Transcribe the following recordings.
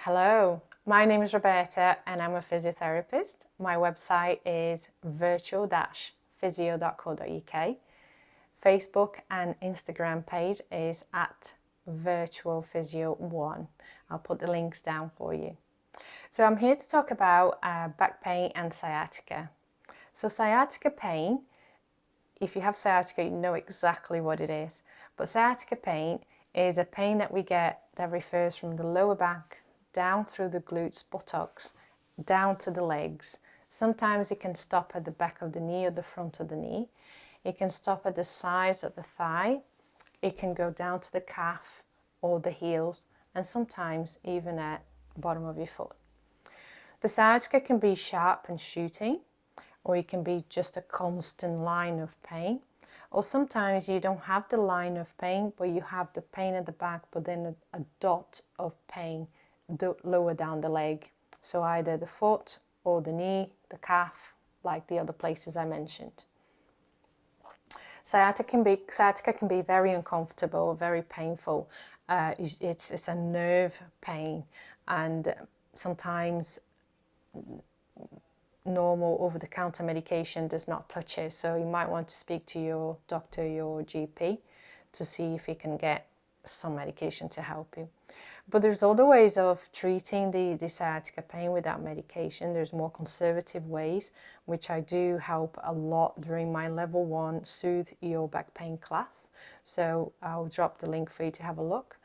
Hello, my name is Roberta and I'm a physiotherapist. My website is virtual-physio.co.uk. Facebook and Instagram page is at virtualphysio1. I'll put the links down for you. So I'm here to talk about back pain and sciatica. So sciatica pain, if you have sciatica, you know exactly what it is. But sciatica pain is a pain that we get that refers from the lower back down through the glutes, buttocks, down to the legs. Sometimes it can stop at the back of the knee or the front of the knee. It can stop at the sides of the thigh. It can go down to the calf or the heels, and sometimes even at the bottom of your foot. The sciatica can be sharp and shooting, or it can be just a constant line of pain. Or sometimes you don't have the line of pain, but you have the pain at the back, but then a dot of pain lower down the leg. So either the foot or the knee, the calf, like the other places I mentioned. Sciatica can be very uncomfortable, very painful. It's a nerve pain, and sometimes normal over-the-counter medication does not touch it. So you might want to speak to your doctor, your GP, to see if you can get some medication to help you. But there's other ways of treating the sciatica pain without medication. There's more conservative ways, which I do help a lot during my level 1 Soothe Your Back Pain class. So I'll drop the link for you to have a look.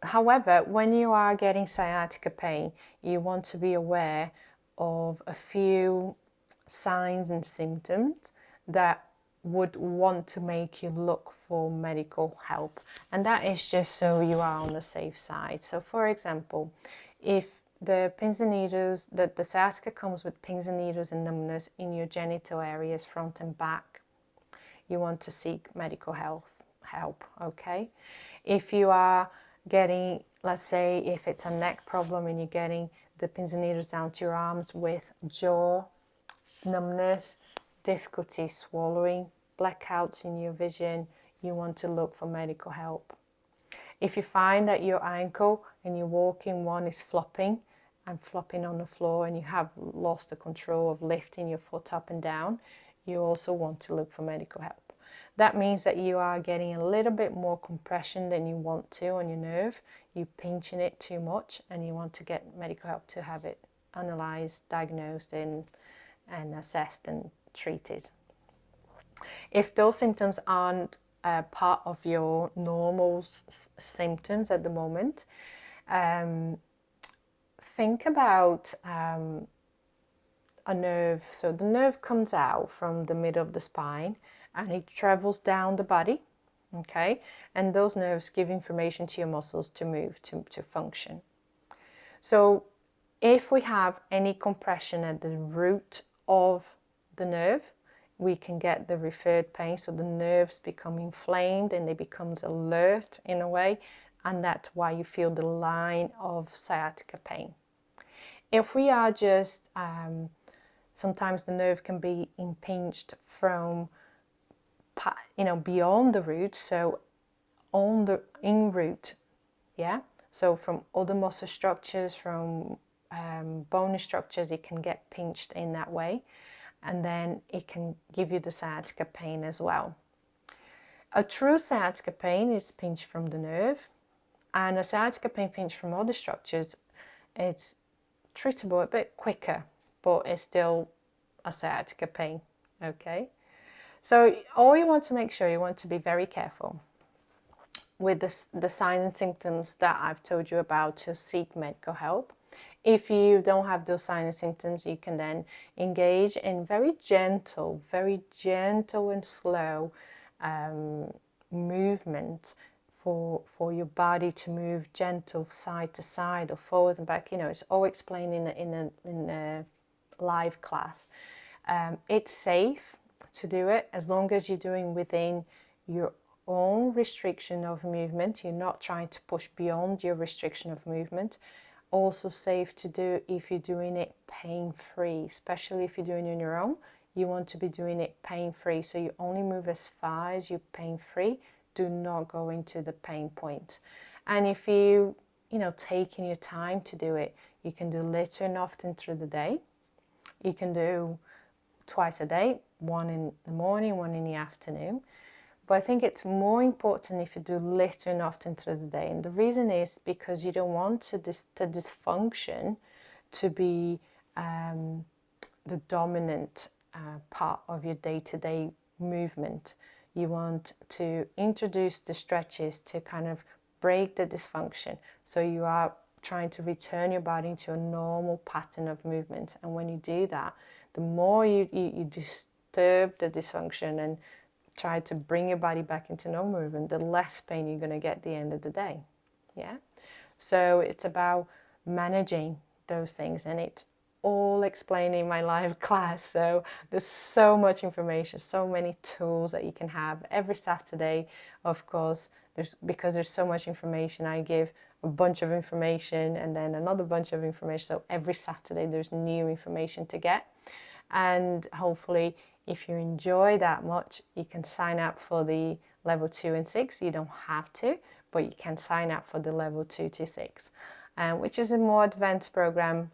However, when you are getting sciatica pain, you want to be aware of a few signs and symptoms that would want to make you look for medical help, and that is just so you are on the safe side. So for example, if the pins and needles, the sciatica comes with pins and needles and numbness in your genital areas, front and back, you want to seek medical help, okay? If you are getting, let's say if it's a neck problem and you're getting the pins and needles down to your arms with jaw numbness, difficulty swallowing, blackouts in your vision, you want to look for medical help. If you find that your ankle and you're walking, one is flopping and flopping on the floor, and you have lost the control of lifting your foot up and down, you also want to look for medical help. That means that you are getting a little bit more compression than you want to on your nerve. You're pinching it too much, and you want to get medical help to have it analyzed, diagnosed, and assessed and treated. If those symptoms aren't part of your normal symptoms at the moment, think about a nerve. So the nerve comes out from the middle of the spine and it travels down the body, okay? And those nerves give information to your muscles to move, to function. So if we have any compression at the root of the nerve, we can get the referred pain. So the nerves become inflamed and they become alert in a way, and that's why you feel the line of sciatica pain. If we are just, sometimes the nerve can be impinged from, beyond the root, so in root, yeah. So from other muscle structures, from bony structures, it can get pinched in that way, and then it can give you the sciatica pain as well. A true sciatica pain is pinched from the nerve, and a sciatica pain pinched from other structures, it's treatable a bit quicker, but it's still a sciatica pain, okay? So all you want to make sure, you want to be very careful with the signs and symptoms that I've told you about to seek medical help. If you don't have those signs and symptoms, you can then engage in very gentle and slow movement for your body to move gentle side to side or forwards and back. It's all explained in a live class. It's safe to do it as long as you're doing within your own restriction of movement. You're not trying to push beyond your restriction of movement. Also safe to do if you're doing it pain-free, especially if you're doing it on your own. You want to be doing it pain-free, so you only move as far as you're pain-free. Do not go into the pain point. And if you taking your time to do it. You can do little and often through the day. You can do twice a day, one in the morning, one in the afternoon. But I think it's more important if you do little and often through the day. And the reason is because you don't want the dysfunction to be the dominant part of your day-to-day movement. You want to introduce the stretches to kind of break the dysfunction. So you are trying to return your body into a normal pattern of movement. And when you do that, the more you disturb the dysfunction and try to bring your body back into normal movement, the less pain you're going to get at the end of the day. Yeah. So it's about managing those things, and it's all explained in my live class. So there's so much information, so many tools that you can have every Saturday. Of course, because there's so much information, I give a bunch of information and then another bunch of information. So every Saturday there's new information to get. And hopefully, if you enjoy that much, you can sign up for the level 2 and 6. You don't have to, but you can sign up for the level 2 to 6, which is a more advanced program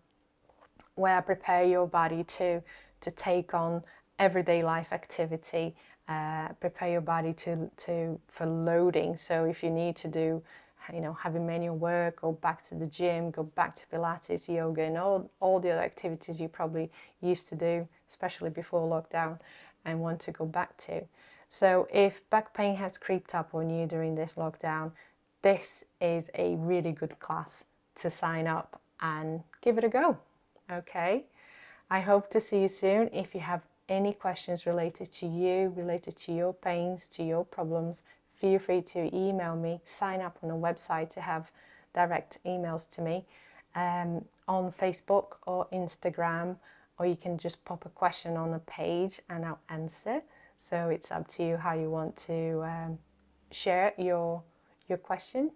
where I prepare your body to take on everyday life activity, prepare your body for loading. So if you need to do heavy manual work, go back to the gym, go back to Pilates, yoga, and all the other activities you probably used to do, especially before lockdown, and want to go back to. So if back pain has creeped up on you during this lockdown, this is a really good class to sign up and give it a go. Okay, I hope to see you soon. If you have any questions related to your pains, to your problems, feel free to email me. Sign up on a website to have direct emails to me on Facebook or Instagram, or you can just pop a question on a page and I'll answer. So it's up to you how you want to share your question,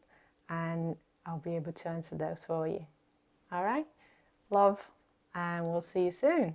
and I'll be able to answer those for you. All right, love, and we'll see you soon.